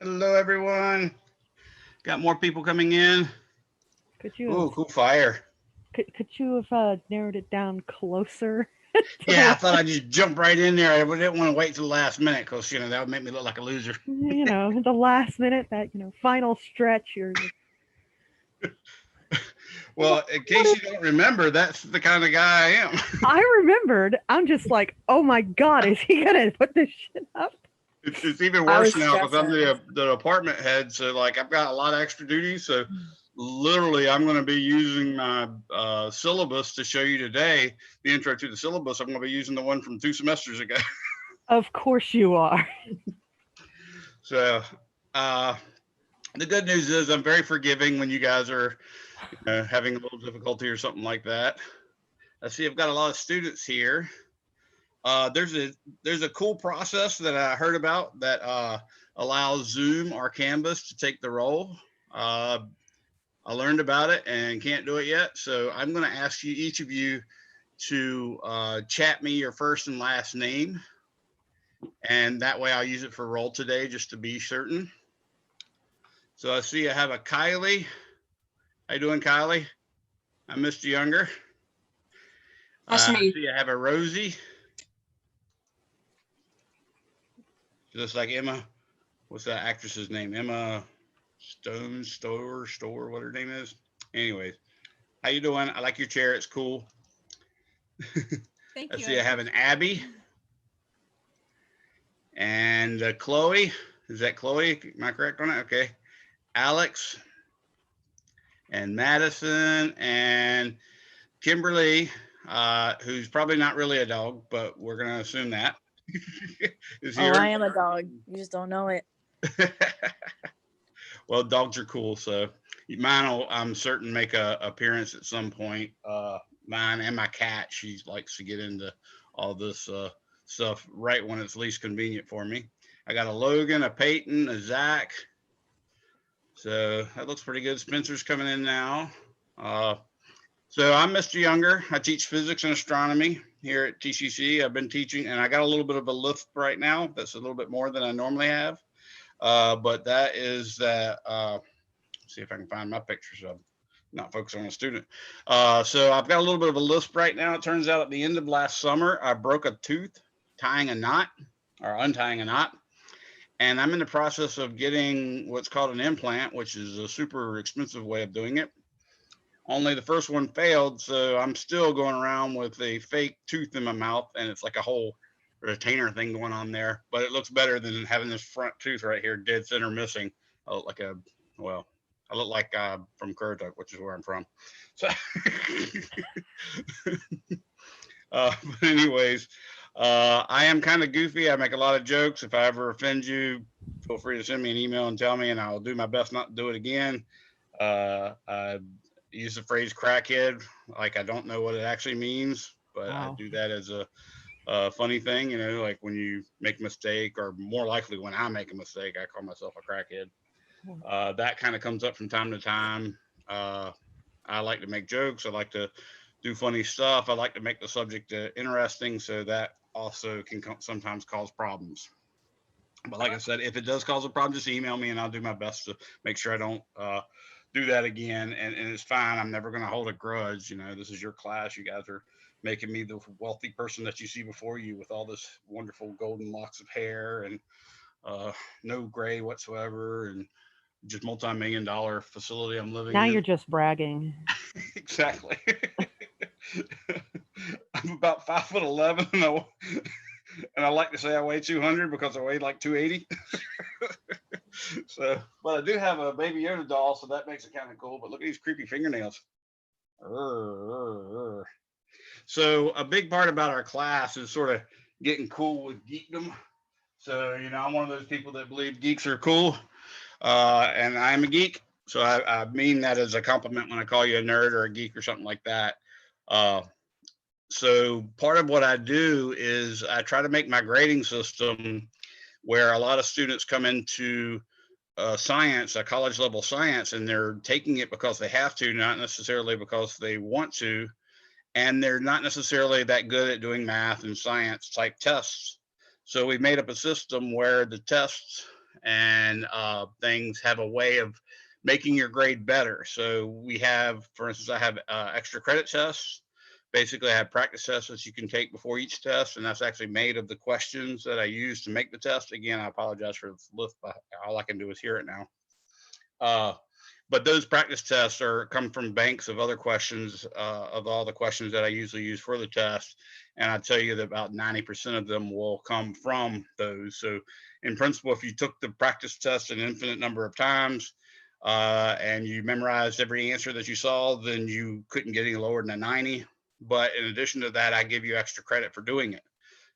Hello, everyone. Got more people coming in. Could you have Ooh, cool fire. could you have narrowed it down closer to the Yeah, I thought last? I'd just jump right in there. I didn't want to wait till the last minute because, that would make me look like a loser. The last minute, that final stretch. You're Well, in what case if you don't remember, that's the kind of guy I am. I remembered? I'm just like, oh my god, is he gonna put this shit up? It's even I worse was now because I'm stressing. the department head. So, like, I've got a lot of extra duties. So, literally, I'm going to be using my syllabus to show you today the intro to the syllabus. I'm going to be using the one from 2 semesters ago. Of course you are. So, uh, the good news is I'm very forgiving when you guys are having a little difficulty or something like that. I see I've got a lot of students here. There's a cool process that I heard about that allows Zoom or Canvas to take the role. Uh, I learned about it and can't do it yet, so I'm going to ask you each of you to chat me your first and last name, and that way I'll use it for roll today just to be certain. So I see I have a Kylie. How you doing, Kylie? I'm Mr. Younger. That's I me. see I have a Rosie, just like Emma. What's that actress's name? Emma Store, what her name is. Anyways, how you doing? I like your chair. It's cool. Thank I you. see I have an Abby and Chloe. Is that Chloe? Am I correct on it? Okay. Alex and Madison and Kimberly, who's probably not really a dog, but we're going to assume that is Oh, I here. am a dog. You just don't know it. Well, dogs are cool, so mine will, I'm certain, make a appearance at some point. Mine and my cat, she likes to get into all this stuff right when it's least convenient for me. I got a Logan, a Peyton, a Zach. So that looks pretty good. Spencer's coming in now. Uh, so I'm Mr. Younger. I teach physics and astronomy here at TCC. I've been teaching, and I got a little bit of a lift right now. That's a little bit more than I normally have. But that is that. See if I can find my pictures of not focusing on a student. So I've got a little bit of a lisp right now. It turns out at the end of last summer, I broke a tooth tying a knot or untying a knot. And I'm in the process of getting what's called an implant, which is a super expensive way of doing it. Only the first one failed, so I'm still going around with a fake tooth in my mouth, and it's like a whole retainer thing going on there. But it looks better than having this front tooth right here dead center missing. I look like a well, I look like from Currituck, which is where I'm from. So, but anyways, I am kind of goofy. I make a lot of jokes. If I ever offend you, feel free to send me an email and tell me, and I'll do my best not to do it again. I use the phrase crackhead like I don't know what it actually means, but I Wow. do that as a funny thing, like when you make a mistake, or more likely when I make a mistake, I call myself a crackhead. That kind of comes up from time to time. Uh, I like to make jokes. I like to do funny stuff. I like to make the subject interesting, so that also can sometimes cause problems. But like I said, if it does cause a problem, just email me and I'll do my best to make sure I don't do that again. And it's fine. I'm never going to hold a grudge. This is your class. You guys are making me the wealthy person that you see before you with all this wonderful golden locks of hair and uh, no gray whatsoever, and just multi-million-dollar facility I'm living Now in. you're just bragging. Exactly. I'm about 5'11", and I like to say I weigh 200 because I weigh like 280. So, but I do have a Baby Yoda doll, so that makes it kind of cool. But look at these creepy fingernails. So a big part about our class is sort of getting cool with geekdom. So, I'm one of those people that believe geeks are cool, and I'm a geek. So I mean that as a compliment when I call you a nerd or a geek or something like that. Uh, so part of what I do is I try to make my grading system where a lot of students come into science, a college level science, and they're taking it because they have to, not necessarily because they want to, and they're not necessarily that good at doing math and science type tests. So we made up a system where the tests and things have a way of making your grade better. So we have, for instance, I have extra credit tests. Basically, I have practice tests that you can take before each test, and that's actually made of the questions that I use to make the test. Again, I apologize for the lift, but all I can do is hear it now. But those practice tests come from banks of other questions, of all the questions that I usually use for the test. And I tell you that about 90% of them will come from those. So in principle, if you took the practice test an infinite number of times, and you memorized every answer that you saw, then you couldn't get any lower than a 90. But in addition to that, I give you extra credit for doing it.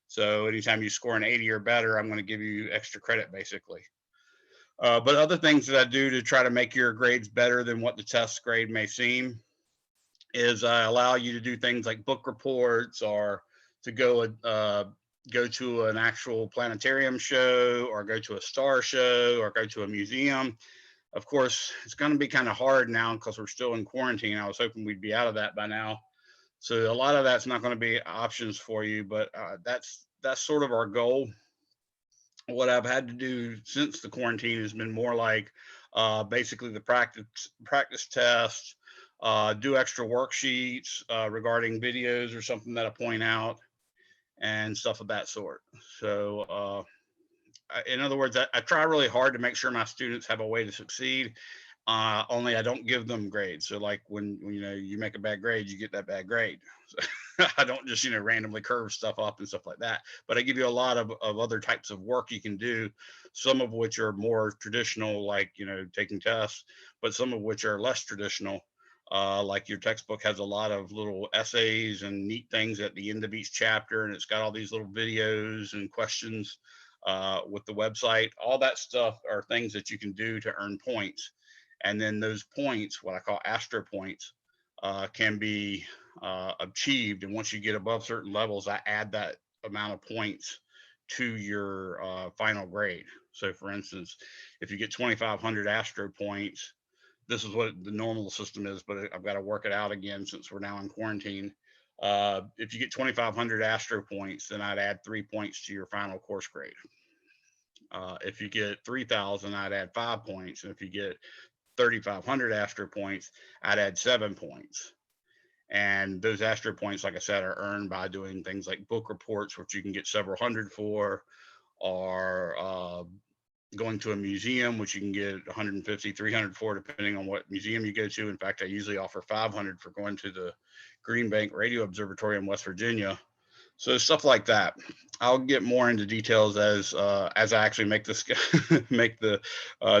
So anytime you score an 80 or better, I'm going to give you extra credit, basically. But other things that I do to try to make your grades better than what the test grade may seem is I allow you to do things like book reports, or to go to an actual planetarium show, or go to a star show, or go to a museum. Of course, it's going to be kind of hard now because we're still in quarantine. I was hoping we'd be out of that by now. So a lot of that's not going to be options for you, but that's sort of our goal. What I've had to do since the quarantine has been more like basically the practice test, do extra worksheets regarding videos or something that I point out, and stuff of that sort. So in other words, I try really hard to make sure my students have a way to succeed. Only I don't give them grades. So like when you make a bad grade, you get that bad grade. So I don't just randomly curve stuff up and stuff like that. But I give you a lot of other types of work you can do, some of which are more traditional, like taking tests, but some of which are less traditional. Like your textbook has a lot of little essays and neat things at the end of each chapter, and it's got all these little videos and questions with the website. All that stuff are things that you can do to earn points. And then those points, what I call astro points, can be achieved. And once you get above certain levels, I add that amount of points to your final grade. So for instance, if you get 2,500 astro points, this is what the normal system is, but I've got to work it out again since we're now in quarantine. If you get 2,500 astro points, then I'd add 3 points to your final course grade. If you get 3,000, I'd add 5 points. And if you get 3,500 astro points, I'd add 7 points. And those astro points, like I said, are earned by doing things like book reports, which you can get several hundred for, or going to a museum, which you can get 150, 300 for, depending on what museum you go to. In fact, I usually offer 500 for going to the Green Bank Radio Observatory in West Virginia. So stuff like that. I'll get more into details as I actually make this make the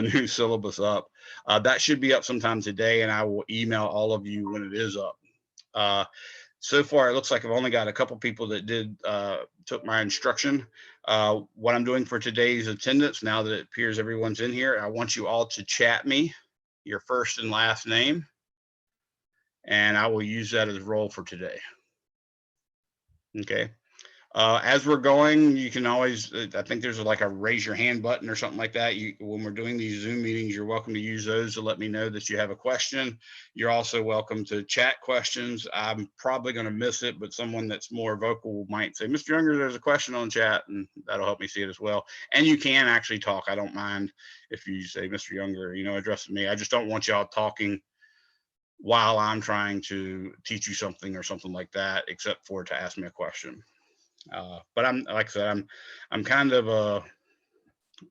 new syllabus up. That should be up sometime today, and I will email all of you when it is up. So far, it looks like I've only got a couple people that took my instruction. What I'm doing for today's attendance, now that it appears everyone's in here, I want you all to chat me your first and last name, and I will use that as roll for today. Okay. As we're going, you can always, I think there's like a raise your hand button or something like that. When we're doing these Zoom meetings, you're welcome to use those to let me know that you have a question. You're also welcome to chat questions. I'm probably going to miss it, but someone that's more vocal might say, Mr. Younger, there's a question on chat, and that'll help me see it as well. And you can actually talk. I don't mind if you say, Mr. Younger, addressing me. I just don't want y'all talking while I'm trying to teach you something or something like that, except for to ask me a question. But I'm, like I said, I'm kind of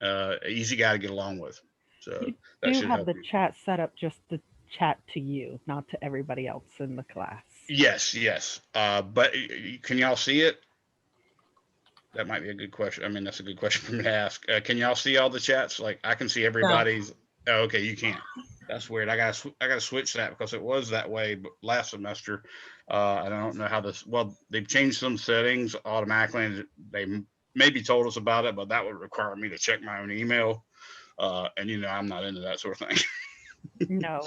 a easy guy to get along with. So you do have the chat set up just to chat to you, not to everybody else in the class. Yes. But can y'all see it? That might be a good question. I mean, that's a good question for me to ask. Can y'all see all the chats? Like I can see everybody's. No. Oh, okay, you can't. That's weird. I gotta switch that because it was that way last semester. I don't know how this. Well, they've changed some settings automatically, and they maybe told us about it, but that would require me to check my own email. And I'm not into that sort of thing. No.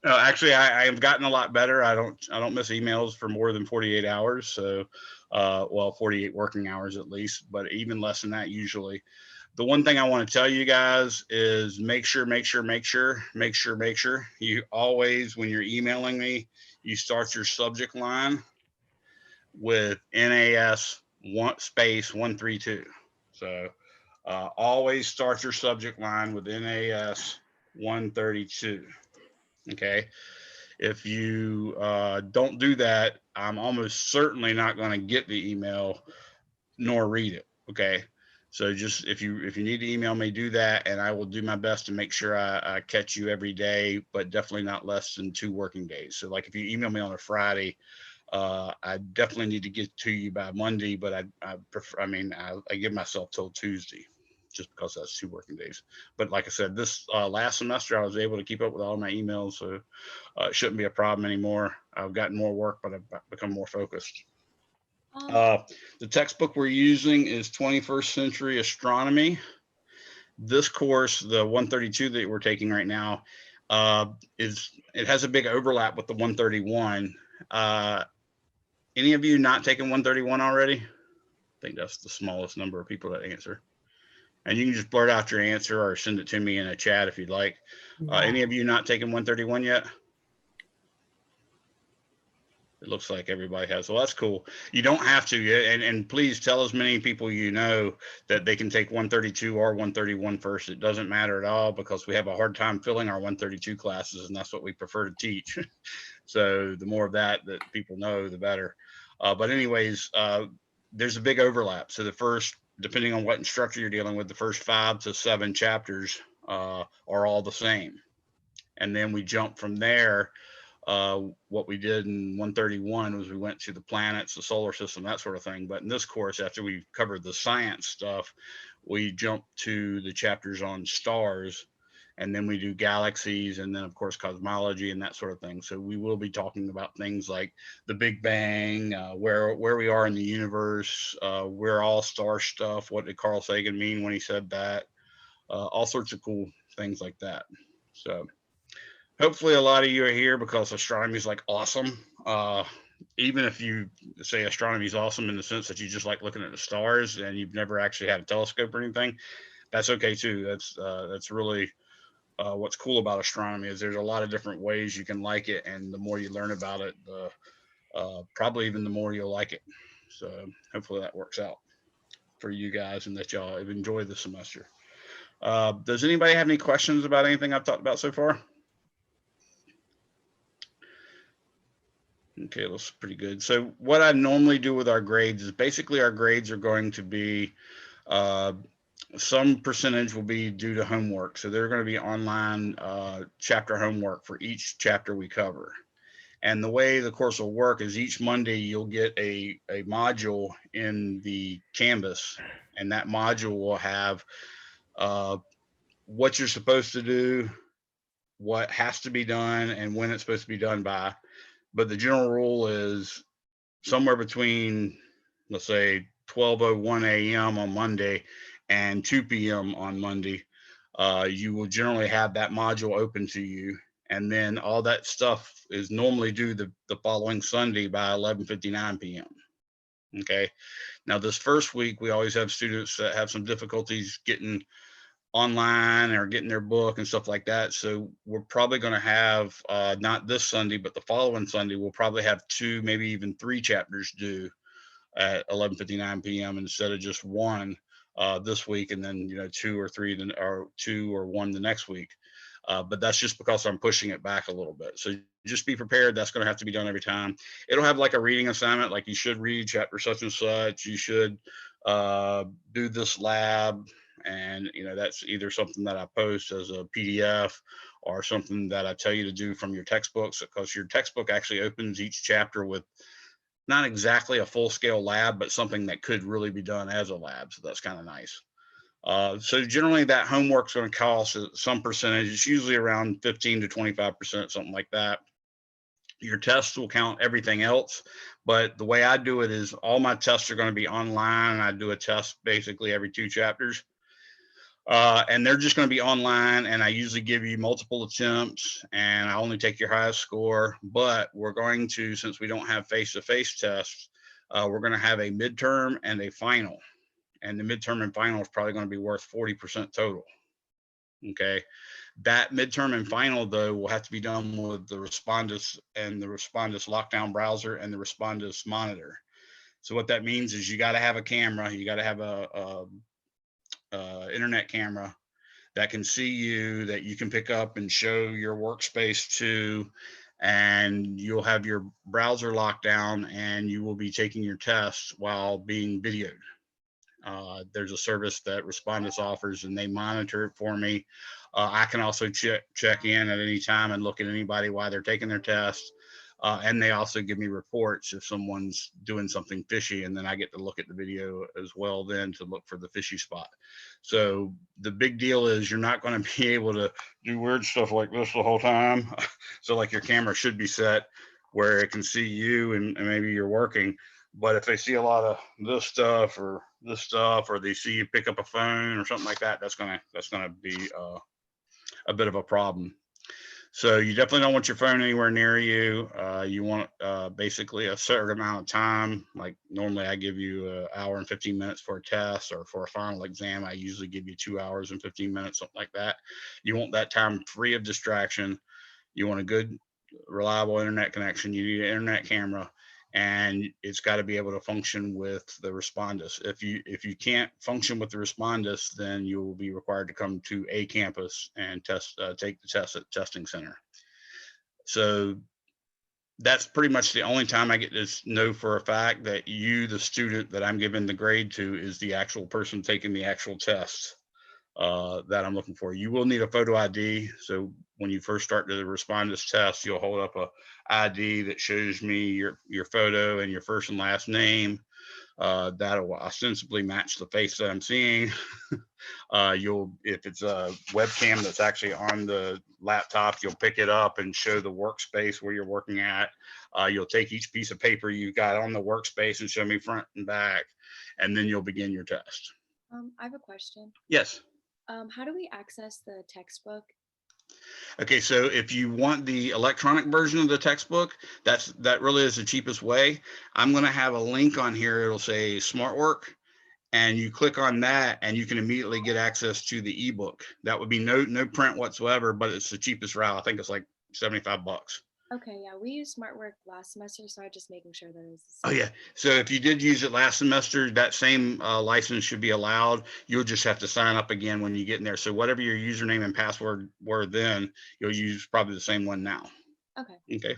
No, actually, I have gotten a lot better. I don't miss emails for more than 48 hours. So, 48 working hours at least, but even less than that usually. The one thing I want to tell you guys is make sure you always, when you're emailing me, you start your subject line with NAS space 132. So Always start your subject line with NAS 132. Okay. If you don't do that, I'm almost certainly not going to get the email nor read it. Okay. So just if you need to email me, do that, and I will do my best to make sure I catch you every day, but definitely not less than 2 working days. So like if you email me on a Friday, I definitely need to get to you by Monday, but I prefer, I give myself till Tuesday, just because that's 2 working days. But like I said, this last semester I was able to keep up with all my emails, so it shouldn't be a problem anymore. I've gotten more work, but I've become more focused. The textbook we're using is 21st Century Astronomy. This course, the 132 that we're taking right now, it has a big overlap with the 131. Any of you not taking 131 already? I think that's the smallest number of people that answer. And you can just blurt out your answer or send it to me in a chat if you'd like. Any of you not taking 131 yet? It looks like everybody has. Well, that's cool. You don't have to. And please tell as many people you know that they can take 132 or 131 first. It doesn't matter at all, because we have a hard time filling our 132 classes, and that's what we prefer to teach. So the more of that people know, the better. But anyways, there's a big overlap. So the first, depending on what instructor you're dealing with, the first 5 to 7 chapters are all the same. And then we jump from there. What we did in 131 was we went to the planets, the solar system, that sort of thing. But in this course, after we covered the science stuff, we jump to the chapters on stars, and then we do galaxies, and then of course cosmology and that sort of thing. So we will be talking about things like the Big Bang, where we are in the universe, where all star stuff, what did Carl Sagan mean when he said that, all sorts of cool things like that. So hopefully a lot of you are here because astronomy is like awesome. Even if you say astronomy is awesome in the sense that you just like looking at the stars and you've never actually had a telescope or anything, that's okay too. That's really what's cool about astronomy, is there's a lot of different ways you can like it, and the more you learn about it, probably even the more you'll like it. So hopefully that works out for you guys and that y'all have enjoyed the semester. Does anybody have any questions about anything I've talked about so far? Okay, looks pretty good. So what I normally do with our grades is basically our grades are going to be some percentage will be due to homework. So they're going to be online chapter homework for each chapter we cover. And the way the course will work is each Monday you'll get a module in the Canvas, and that module will have what you're supposed to do, what has to be done, and when it's supposed to be done by. But the general rule is somewhere between, let's say, 12:01 a.m. on Monday and 2 p.m. on Monday. You will generally have that module open to you, and then all that stuff is normally due the following Sunday by 11:59 p.m. Okay. Now this first week, we always have students that have some difficulties getting online or getting their book and stuff like that. So we're probably going to have not this Sunday, but the following Sunday, we'll probably have 2, maybe even 3 chapters due at 11:59 p.m. instead of just 1 this week, and then 2 or 3 or 2 or 1 the next week. But that's just because I'm pushing it back a little bit. So just be prepared. That's going to have to be done every time. It'll have like a reading assignment, like you should read chapter such and such. You should do this lab. And that's either something that I post as a PDF or something that I tell you to do from your textbooks, because your textbook actually opens each chapter with not exactly a full-scale lab, but something that could really be done as a lab. So that's kind of nice. So generally that homework's going to cost some percentage. It's usually around 15 to 25%, something like that. Your tests will count everything else, but the way I do it is all my tests are going to be online. I do a test basically every 2 chapters. And they're just going to be online, and I usually give you multiple attempts, and I only take your highest score. But we're going to, since we don't have face-to-face tests, we're going to have a midterm and a final. And the midterm and final is probably going to be worth 40% total. Okay. That midterm and final, though, will have to be done with the Respondus and the Respondus lockdown browser and the Respondus monitor. So what that means is you got to have a camera, you got to have a internet camera that can see you, that you can pick up and show your workspace to, and you'll have your browser locked down and you will be taking your tests while being videoed. There's a service that Respondus offers and they monitor it for me. I can also check in at any time and look at anybody while they're taking their test. And they also give me reports if someone's doing something fishy, and then I get to look at the video as well then to look for the fishy spot. So the big deal is you're not going to be able to do weird stuff like this the whole time. So like your camera should be set where it can see you and maybe you're working. But if they see a lot of this stuff or they see you pick up a phone or something like that, that's gonna be a bit of a problem. So you definitely don't want your phone anywhere near you. You want basically a certain amount of time. Like normally I give you an hour and 15 minutes for a test, or for a final exam, I usually give you 2 hours and 15 minutes, something like that. You want that time free of distraction. You want a good, reliable internet connection. You need an internet camera, and it's got to be able to function with the Respondus. If you can't function with the Respondus, then you will be required to come to a campus and take the test at the testing center. So that's pretty much the only time I get to know for a fact that you, the student that I'm giving the grade to, is the actual person taking the actual test that I'm looking for. You will need a photo ID. So when you first start the Respondus test, you'll hold up a ID that shows me your photo and your first and last name. That'll ostensibly match the face that I'm seeing. If it's a webcam that's actually on the laptop, you'll pick it up and show the workspace where you're working at. You'll take each piece of paper you got on the workspace and show me front and back, and then you'll begin your test. I have a question. Yes. How do we access the textbook? Okay, so if you want the electronic version of the textbook, that really is the cheapest way. I'm going to have a link on here. It'll say SmartWork, and you click on that and you can immediately get access to the ebook. That would be no print whatsoever, but it's the cheapest route. I think it's like $75. Okay, yeah, we used SmartWork last semester, so I'm just making sure that it was the Oh same. yeah. So if you did use it last semester, that same license should be allowed. You'll just have to sign up again when you get in there. So whatever your username and password were then, you'll use probably the same one now. Okay. Okay.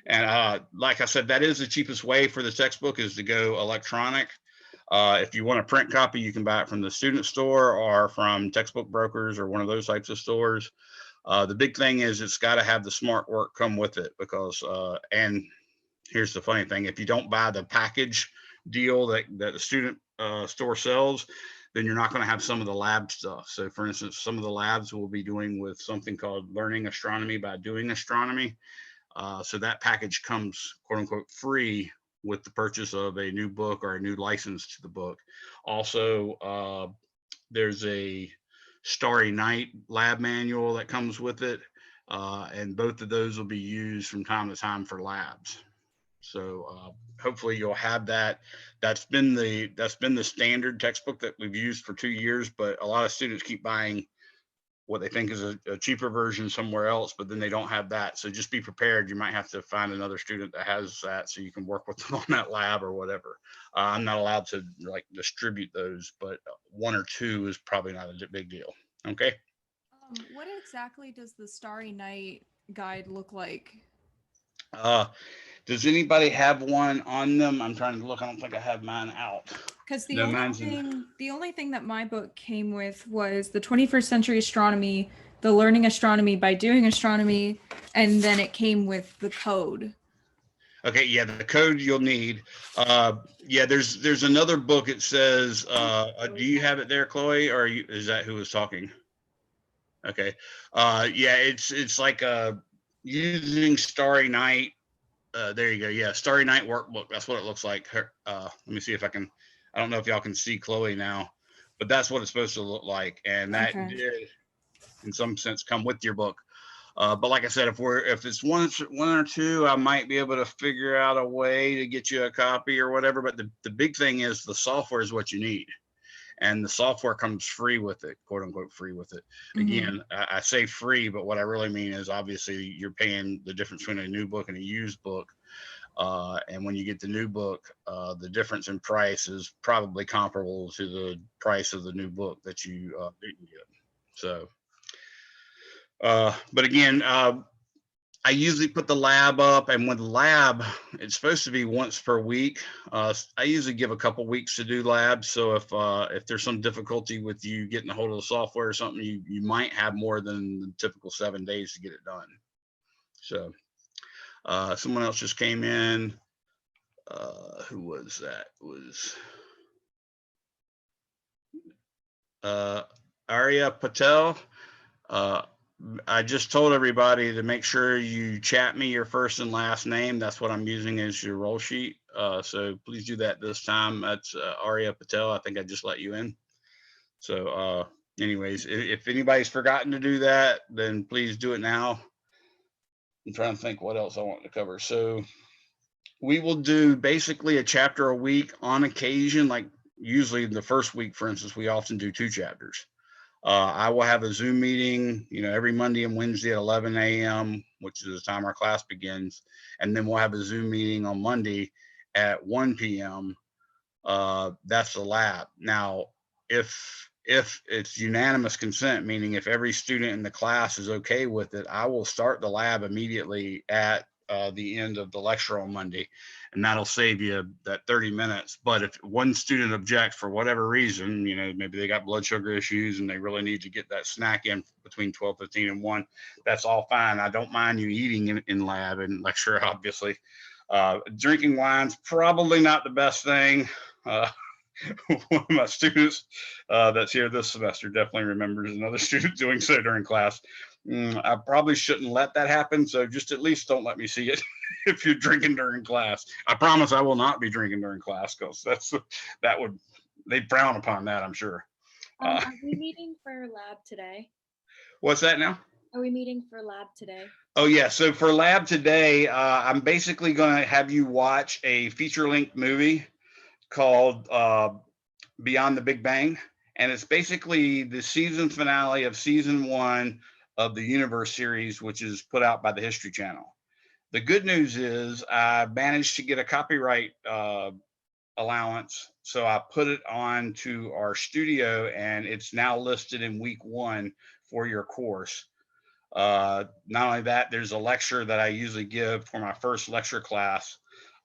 And like I said, that is the cheapest way for the textbook, is to go electronic. If you want a print copy, you can buy it from the student store or from Textbook Brokers or one of those types of stores. The big thing is it's got to have the SmartWork come with it, because and here's the funny thing: if you don't buy the package deal that the student store sells, then you're not going to have some of the lab stuff. So for instance, some of the labs will be doing with something called Learning Astronomy by Doing Astronomy. So that package comes, quote unquote, free with the purchase of a new book or a new license to the book. Also, there's a Starry Night lab manual that comes with it. And both of those will be used from time to time for labs. So hopefully you'll have that. That's been the standard textbook that we've used for 2 years, but a lot of students keep buying what they think is a cheaper version somewhere else, but then they don't have that. So just be prepared. You might have to find another student that has that so you can work with them on that lab or whatever. I'm not allowed to like distribute those, but 1 or 2 is probably not a big deal. Okay. What exactly does the Starry Night guide look like? Does anybody have one on them? I'm trying to look. I don't think I have mine out. Because the No, only thing that my book came with was the 21st Century Astronomy, the Learning Astronomy by Doing Astronomy, and then it came with the code. Okay, yeah, the code you'll need. Yeah, there's another book. It says, do you have it there, Chloe, or is that who was talking? Okay. Yeah, it's like using Starry Night. There you go. Yeah, Starry Night workbook. That's what it looks like. Let me see if I can. I don't know if y'all can see Chloe now, but that's what it's supposed to look like, and that did, in some sense, come with your book. But like I said, if it's one or 2, I might be able to figure out a way to get you a copy or whatever. But the big thing is the software is what you need. And the software comes free with it, quote unquote, free with it. Again, I say free, but what I really mean is obviously you're paying the difference between a new book and a used book. And when you get the new book, the difference in price is probably comparable to the price of the new book that you didn't get. So, but again, I usually put the lab up, and with the lab, it's supposed to be once per week. I usually give a couple weeks to do labs. So if there's some difficulty with you getting a hold of the software or something, you might have more than the typical 7 days to get it done. So someone else just came in. Who was that? It was Arya Patel. I just told everybody to make sure you chat me your first and last name. That's what I'm using as your roll sheet. So please do that this time. That's Arya Patel. I think I just let you in. So anyways, if anybody's forgotten to do that, then please do it now. I'm trying to think what else I want to cover. So we will do basically a chapter a week on occasion. Like usually the first week, for instance, we often do 2 chapters. I will have a Zoom meeting, every Monday and Wednesday at 11 a.m., which is the time our class begins. And then we'll have a Zoom meeting on Monday at 1 p.m. That's the lab. Now, if it's unanimous consent, meaning if every student in the class is okay with it, I will start the lab immediately at the end of the lecture on Monday, and that'll save you that 30 minutes. But if one student objects for whatever reason, maybe they got blood sugar issues and they really need to get that snack in between 12:15 and 1, that's all fine. I don't mind you eating in lab and lecture, obviously. Drinking wine's probably not the best thing. One of my students that's here this semester definitely remembers another student doing so during class. I probably shouldn't let that happen. So just at least don't let me see it if you're drinking during class. I promise I will not be drinking during class, because they'd frown upon that, I'm sure. Are we meeting for lab today? What's that now? Are we meeting for lab today? Oh yeah, so for lab today, I'm basically going to have you watch a feature-length movie called Beyond the Big Bang, and it's basically the season finale of season 1 of the Universe series, which is put out by the History Channel. The good news is I managed to get a copyright allowance, so I put it on to our studio, and it's now listed in week 1 for your course. Not only that, there's a lecture that I usually give for my first lecture class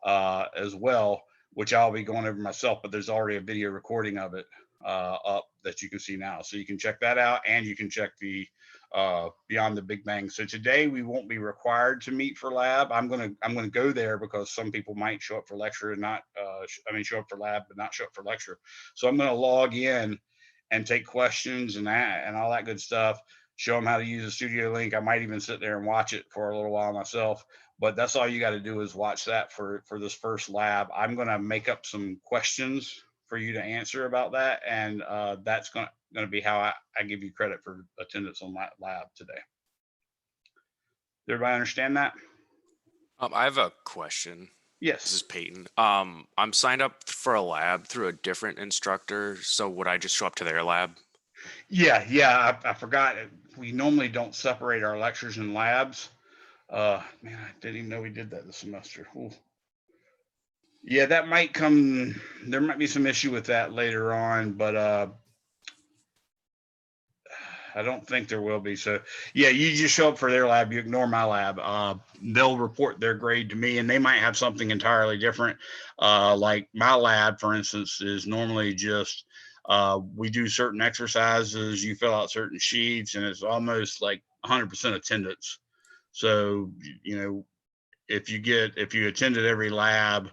as well, which I'll be going over myself, but there's already a video recording of it up that you can see now. So you can check that out, and you can check the Beyond the Big Bang. So today we won't be required to meet for lab. I'm gonna go there because some people might show up for lecture and not, show up for lab but not show up for lecture. So I'm gonna log in and take questions and all that good stuff. Show them how to use the studio link. I might even sit there and watch it for a little while myself. But that's all you got to do is watch that for this first lab. I'm going to make up some questions for you to answer about that, and that's going to be how I give you credit for attendance on that lab today. Does everybody understand that? I have a question. Yes. This is Peyton. I'm signed up for a lab through a different instructor. So would I just show up to their lab? Yeah. I forgot. We normally don't separate our lectures and labs. Man, I didn't even know we did that this semester. Ooh. Yeah, that might come. There might be some issue with that later on, but I don't think there will be. So yeah, you just show up for their lab. You ignore my lab. They'll report their grade to me, and they might have something entirely different. Like my lab, for instance, is normally just we do certain exercises. You fill out certain sheets, and it's almost like 100% attendance. So, if you attended every lab,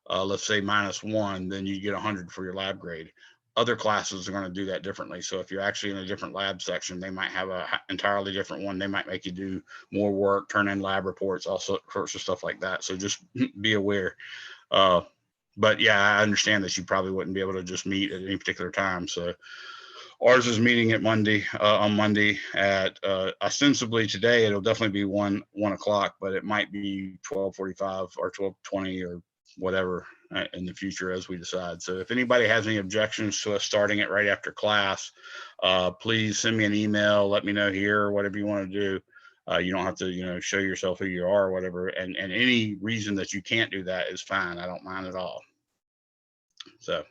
let's say -1, then you get 100 for your lab grade. Other classes are going to do that differently. So if you're actually in a different lab section, they might have a entirely different one. They might make you do more work, turn in lab reports, all sorts of stuff like that. So just be aware. But yeah, I understand that you probably wouldn't be able to just meet at any particular time. So ours is meeting at on Monday at ostensibly today. It'll definitely be 1 o'clock, but it might be 12:45 or 12:20 or whatever in the future as we decide. So if anybody has any objections to us starting it right after class, please send me an email. Let me know here, whatever you want to do. You don't have to, show yourself who you are or whatever. And any reason that you can't do that is fine. I don't mind at all. So,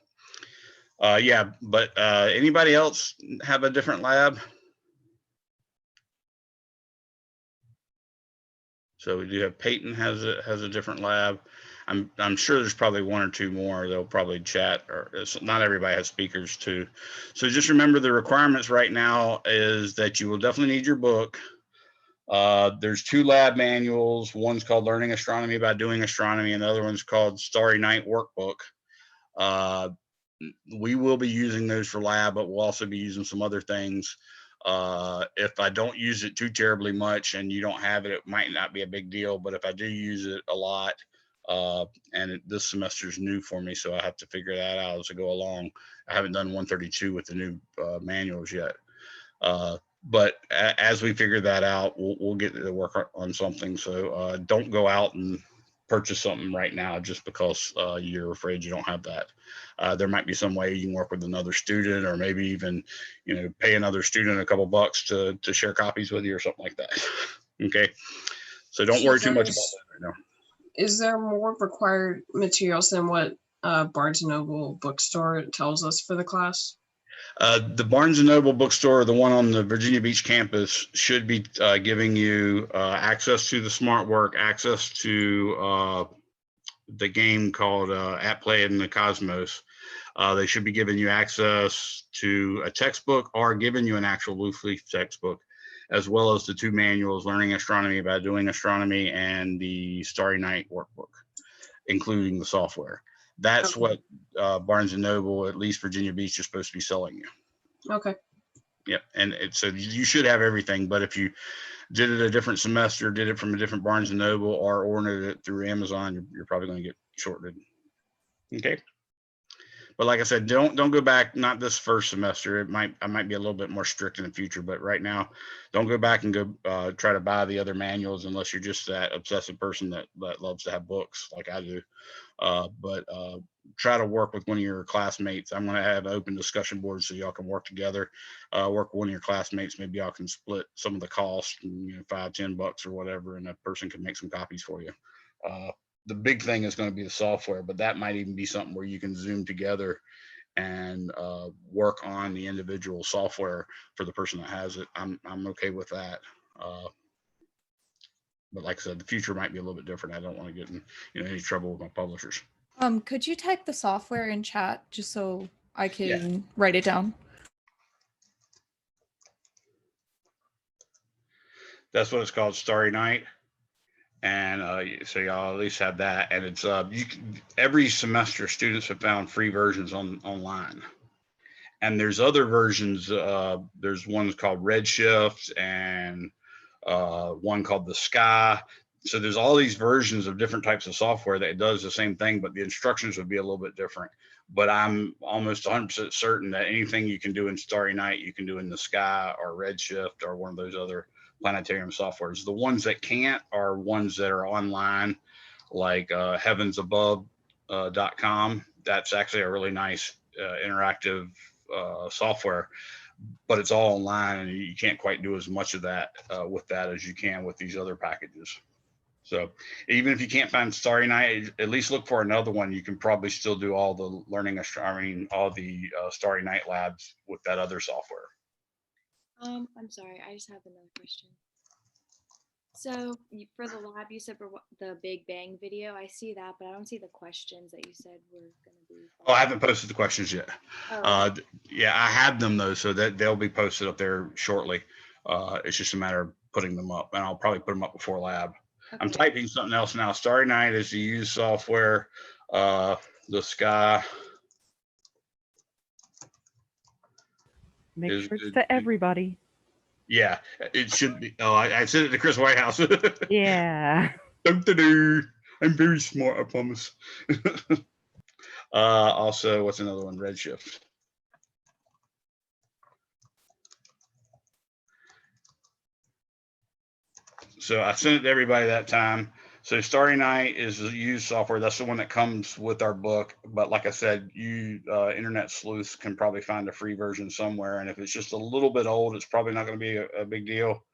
yeah, but anybody else have a different lab? So we do have Peyton has a different lab. I'm sure there's probably one or two more. They'll probably chat, or not everybody has speakers too. So just remember the requirements right now is that you will definitely need your book. There's 2 lab manuals. One's called Learning Astronomy by Doing Astronomy, and the other one's called Starry Night Workbook. We will be using those for lab, but we'll also be using some other things. If I don't use it too terribly much and you don't have it, it might not be a big deal. But if I do use it a lot, and this semester is new for me, so I have to figure that out as I go along. I haven't done 132 with the new manuals yet. But as we figure that out, we'll get to work on something. So don't go out and purchase something right now just because you're afraid you don't have that. There might be some way you can work with another student, or maybe even, pay another student a couple bucks to share copies with you or something like that. Okay. So don't worry too much about that right now. Is there more required materials than what Barnes & Noble bookstore tells us for the class? The Barnes & Noble bookstore, the one on the Virginia Beach campus, should be giving you access to the smart work, access to the game called At Play in the Cosmos. They should be giving you access to a textbook or giving you an actual loose leaf textbook, as well as the 2 manuals, Learning Astronomy by Doing Astronomy and the Starry Night Workbook, including the software. That's what Barnes & Noble, at least Virginia Beach, is supposed to be selling you. Okay. Yep. And so you should have everything, but if you did it a different semester, did it from a different Barnes & Noble, or ordered it through Amazon, you're probably going to get shorted. Okay. But like I said, don't go back, not this first semester. I might be a little bit more strict in the future, but right now, don't go back and go try to buy the other manuals unless you're just that obsessive person that loves to have books like I do. But try to work with one of your classmates. I'm going to have an open discussion board so y'all can work together, work with one of your classmates. Maybe y'all can split some of the cost, $5-10 or whatever, and that person can make some copies for you. The big thing is going to be the software, but that might even be something where you can Zoom together and work on the individual software for the person that has it. I'm okay with that. But like I said, the future might be a little bit different. I don't want to get in any trouble with my publishers. Could you type the software in chat just so I can write it down? That's what it's called, Starry Night. And so y'all at least have that. And it's every semester students have found free versions online. And there's other versions. There's ones called Redshift and one called the Sky. So there's all these versions of different types of software that does the same thing, but the instructions would be a little bit different. But I'm almost 100% certain that anything you can do in Starry Night, you can do in the Sky or Redshift or one of those other planetarium softwares. The ones that can't are ones that are online, like heavensabove.com. That's actually a really nice interactive software, but it's all online and you can't quite do as much of that with that as you can with these other packages. So even if you can't find Starry Night, at least look for another one. You can probably still do all the all the Starry Night labs with that other software. I'm sorry, I just have another question. So for the lab, you said for the Big Bang video, I see that, but I don't see the questions that you said were going to be. Oh, I haven't posted the questions yet. Oh. Yeah, I have them though, so that they'll be posted up there shortly. It's just a matter of putting them up, and I'll probably put them up before lab. Okay. I'm typing something else now. Starry Night is the used software. The Sky. Make sure it's to everybody. Yeah, it should be. Oh, I sent it to Chris Whitehouse. Yeah. I'm very smart, I promise. Also, what's another one? Redshift. So I sent it to everybody that time. So Starry Night is the used software. That's the one that comes with our book. But like I said, you internet sleuths can probably find a free version somewhere. And if it's just a little bit old, it's probably not going to be a big deal.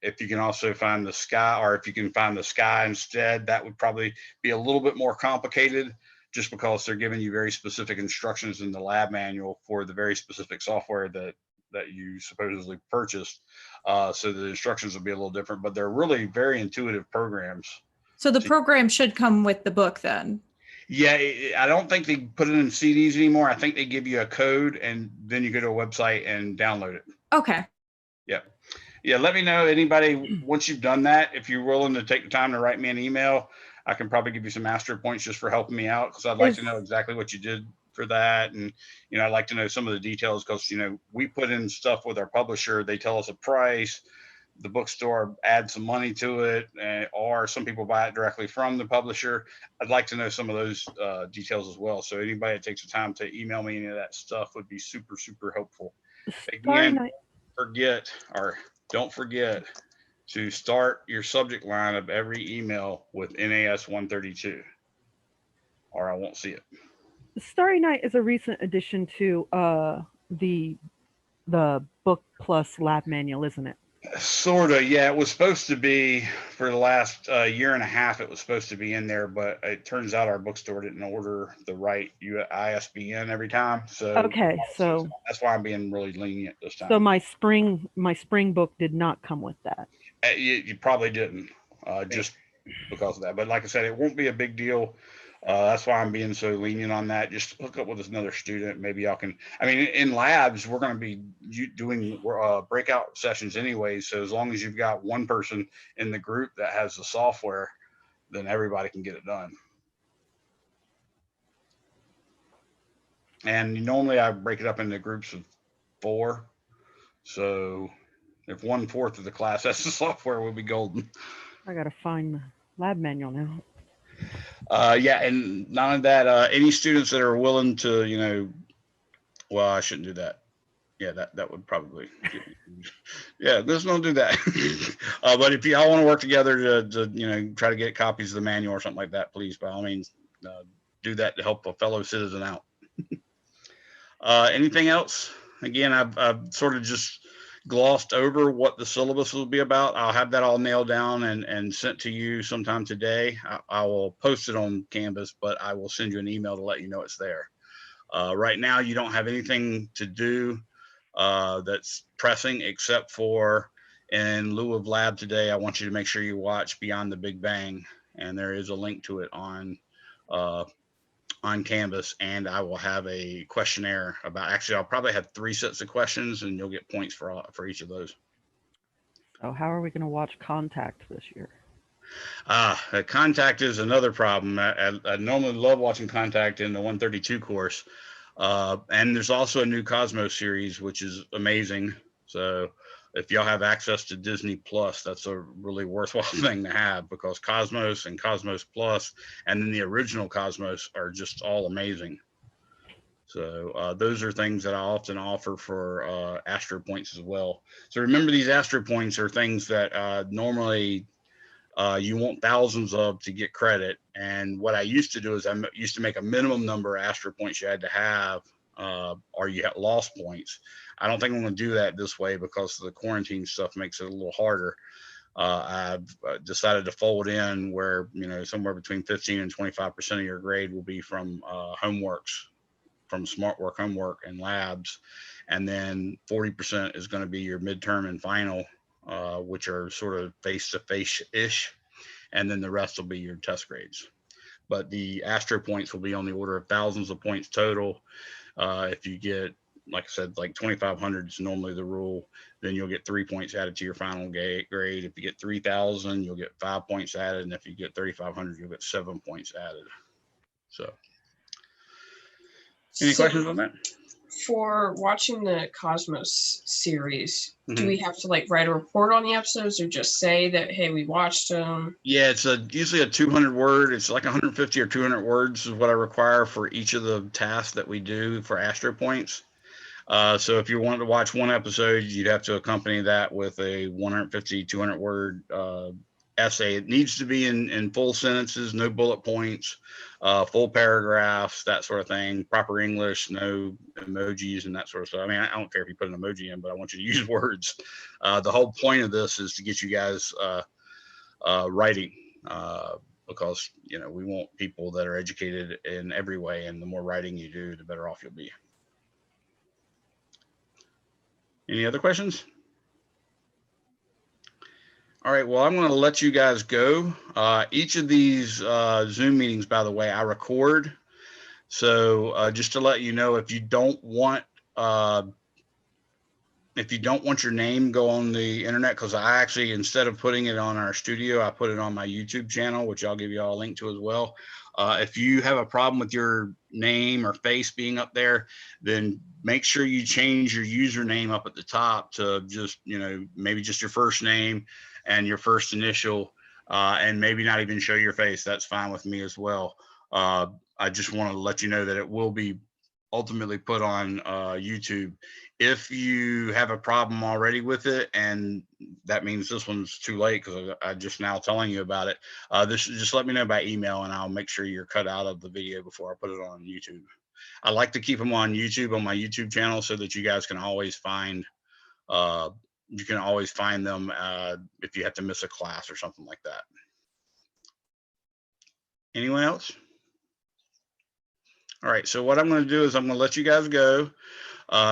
if you can also find the sky, or if you can find the sky instead, that would probably be a little bit more complicated, just because they're giving you very specific instructions in the lab manual for the very specific software that you supposedly purchased. So the instructions will be a little different, but they're really very intuitive programs. So the program should come with the book then. Yeah, I don't think they put it in CDs anymore. I think they give you a code and then you go to a website and download it. Okay. Yeah, let me know, anybody, once you've done that, if you're willing to take the time to write me an email, I can probably give you some master points just for helping me out, because I'd like to know exactly what you did for that. And, I'd like to know some of the details, because, we put in stuff with our publisher. They tell us a price. The bookstore adds some money to it, or some people buy it directly from the publisher. I'd like to know some of those details as well. So anybody that takes the time to email me any of that stuff would be super, super helpful. Again, don't forget to start your subject line of every email with NAS 132, or I won't see it. Starry Night is a recent addition to the book plus lab manual, isn't it? Sort of, yeah. It was supposed to be for the last year and a half. It was supposed to be in there, but it turns out our bookstore didn't order the right ISBN every time. So Okay, so that's why I'm being really lenient this time. So my spring book did not come with that. You probably didn't, just because of that. But like I said, it won't be a big deal. That's why I'm being so lenient on that. Just hook up with another student. Maybe y'all can. I mean, in labs, we're going to be doing breakout sessions anyway. So as long as you've got one person in the group that has the software, then everybody can get it done. And normally I break it up into groups of 4. So if 1/4 of the class has the software, we'll be golden. I got to find the lab manual now. Yeah, and not only that, any students that are willing to, well, I shouldn't do that. Yeah, that would probably, yeah, let's not do that. But if y'all want to work together to try to get copies of the manual or something like that, please, by all means, do that to help a fellow citizen out. Anything else? Again, I've sort of just glossed over what the syllabus will be about. I'll have that all nailed down and sent to you sometime today. I will post it on Canvas, but I will send you an email to let you know it's there. Right now, you don't have anything to do that's pressing, except for, in lieu of lab today, I want you to make sure you watch Beyond the Big Bang, and there is a link to it on Canvas, and I will have a questionnaire about, actually, I'll probably have 3 sets of questions, and you'll get points for each of those. So how are we going to watch Contact this year? Contact is another problem. I normally love watching Contact in the 132 course. And there's also a new Cosmos series, which is amazing. So if y'all have access to Disney Plus, that's a really worthwhile thing to have, because Cosmos and Cosmos Plus and then the original Cosmos are just all amazing. So those are things that I often offer for Astro Points as well. So remember, these Astro Points are things that normally you want thousands of to get credit. And what I used to do is I used to make a minimum number of Astro Points you had to have, or you had lost points. I don't think I'm going to do that this way, because the quarantine stuff makes it a little harder. I've decided to fold in where, somewhere between 15 and 25% of your grade will be from homeworks, from smart work, homework, and labs. And then 40% is going to be your midterm and final, which are sort of face-to-face-ish. And then the rest will be your test grades. But the Astro Points will be on the order of thousands of points total. If you get, like I said, like 2,500 is normally the rule, then you'll get 3 points added to your final grade. If you get 3,000, you'll get 5 points added. And if you get 3,500, you'll get 7 points added. So, any questions on that? For watching the Cosmos series, do we have to write a report on the episodes, or just say that, hey, we watched them? Yeah, it's usually a 200 word. It's like 150 or 200 words is what I require for each of the tasks that we do for Astro Points. So if you wanted to watch one episode, you'd have to accompany that with a 150, 200 word essay. It needs to be in full sentences, no bullet points, full paragraphs, that sort of thing, proper English, no emojis and that sort of stuff. I mean, I don't care if you put an emoji in, but I want you to use words. The whole point of this is to get you guys writing, because, you know, we want people that are educated in every way, and the more writing you do, the better off you'll be. Any other questions? All right, well, I'm going to let you guys go. Each of these Zoom meetings, by the way, I record. So just to let you know, if you don't want your name go on the internet, because I actually, instead of putting it on our studio, I put it on my YouTube channel, which I'll give you all a link to as well. If you have a problem with your name or face being up there, then make sure you change your username up at the top to just, you know, maybe just your first name and your first initial, and maybe not even show your face. That's fine with me as well. I just want to let you know that it will be ultimately put on YouTube. If you have a problem already with it, and that means this one's too late because I'm just now telling you about it, just let me know by email, and I'll make sure you're cut out of the video before I put it on YouTube. I like to keep them on YouTube, on my YouTube channel, so that you guys can always find them if you have to miss a class or something like that. Anyone else? All right, so what I'm going to do is I'm going to let you guys go.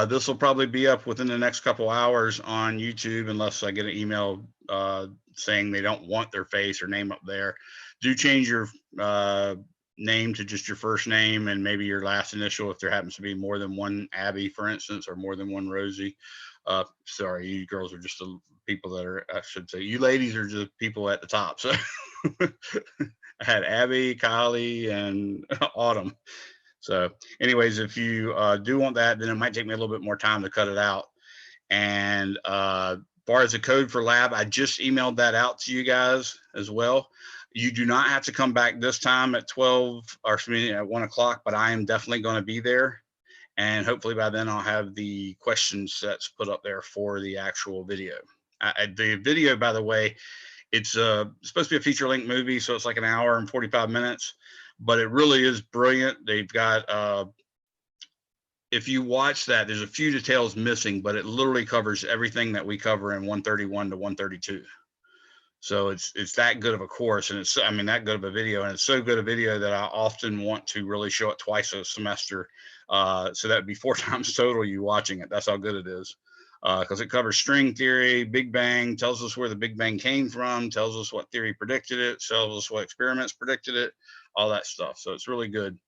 This will probably be up within the next couple hours on YouTube, unless I get an email saying they don't want their face or name up there. Do change your name to just your first name and maybe your last initial if there happens to be more than one Abby, for instance, or more than one Rosie. Sorry, you girls are just the people that are, I should say, you ladies are just people at the top. So I had Abby, Kylie, and Autumn. So anyways, if you do want that, then it might take me a little bit more time to cut it out. And as far as the code for lab, I just emailed that out to you guys as well. You do not have to come back this time at 1 o'clock, but I am definitely going to be there. And hopefully by then I'll have the question sets put up there for the actual video. The video, by the way, it's supposed to be a feature length movie, so it's like an hour and 45 minutes. But it really is brilliant. They've got, if you watch that, there's a few details missing, but it literally covers everything that we cover in 131 to 132. So it's that good of a course, and it's, I mean, that good of a video, and it's so good a video that I often want to really show it twice a semester. So that would be 4 times total you watching it. That's how good it is. Because it covers string theory, Big Bang, tells us where the Big Bang came from, tells us what theory predicted it, tells us what experiments predicted it, all that stuff. So it's really good.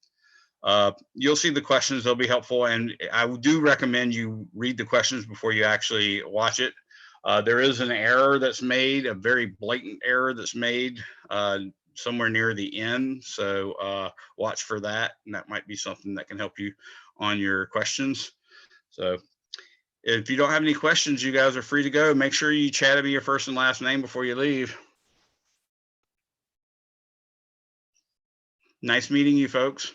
You'll see the questions, they'll be helpful. And I do recommend you read the questions before you actually watch it. There is an error that's made, a very blatant error that's made somewhere near the end. So watch for that. And that might be something that can help you on your questions. So if you don't have any questions, you guys are free to go. Make sure you chat me your first and last name before you leave. Nice meeting you, folks.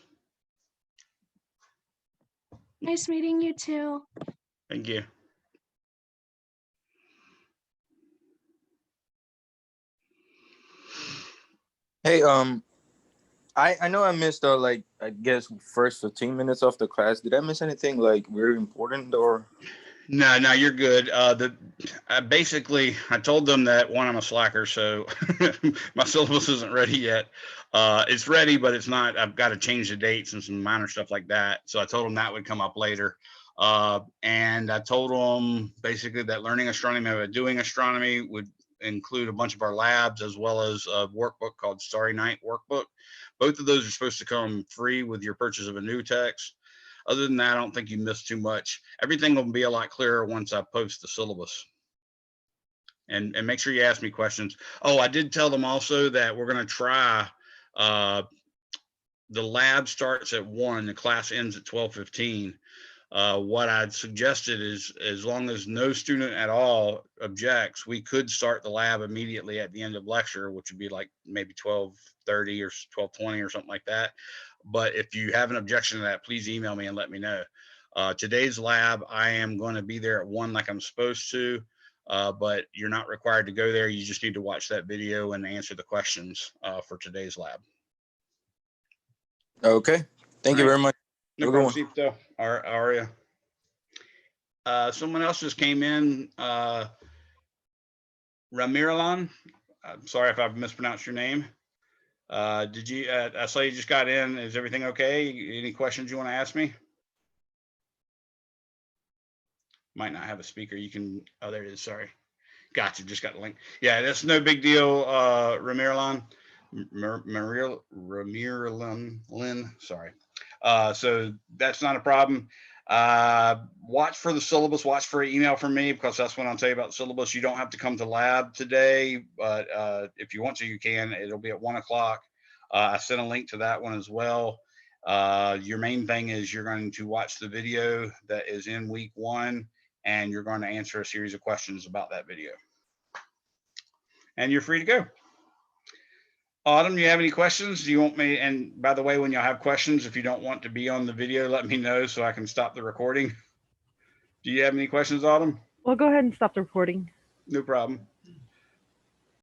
Nice meeting you too. Thank you. Hey, I know I missed like I guess first 15 minutes of the class. Did I miss anything like very important or? No, you're good. Basically, I told them that one, I'm a slacker, so my syllabus isn't ready yet. It's ready, but it's not. I've got to change the dates and some minor stuff like that. So I told them that would come up later. And I told them basically that learning astronomy by doing astronomy would include a bunch of our labs, as well as a workbook called Starry Night Workbook. Both of those are supposed to come free with your purchase of a new text. Other than that, I don't think you missed too much. Everything will be a lot clearer once I post the syllabus. And make sure you ask me questions. Oh, I did tell them also that we're going to try, the lab starts at 1, the class ends at 12:15. What I'd suggested is, as long as no student at all objects, we could start the lab immediately at the end of lecture, which would be like maybe 12:30 or 12:20 or something like that. But if you have an objection to that, please email me and let me know. Today's lab, I am going to be there at 1 like I'm supposed to. but you're not required to go there. You just need to watch that video and answer the questions for today's lab. Okay. Thank you very much. No Have a good problem, Steve, though. Aria. Someone else just came in. Ramiralan. I'm sorry if I've mispronounced your name. Did you? I saw you just got in. Is everything okay? Any questions you want to ask me? Might not have a speaker. You can. Oh, there it is. Sorry. Gotcha. Just got the link. Yeah, that's no big deal. Ramiralan. Ramiralan. Sorry. So that's not a problem. Watch for the syllabus, watch for an email from me, because that's when I'll tell you about the syllabus. You don't have to come to lab today, but if you want to, you can. It'll be at 1 o'clock. I sent a link to that one as well. Your main thing is you're going to watch the video that is in week 1, and you're going to answer a series of questions about that video. And you're free to go. Autumn, you have any questions? Do you want me? And by the way, when y'all have questions, if you don't want to be on the video, let me know so I can stop the recording. Do you have any questions, Autumn? Well, go ahead and stop the recording. No problem.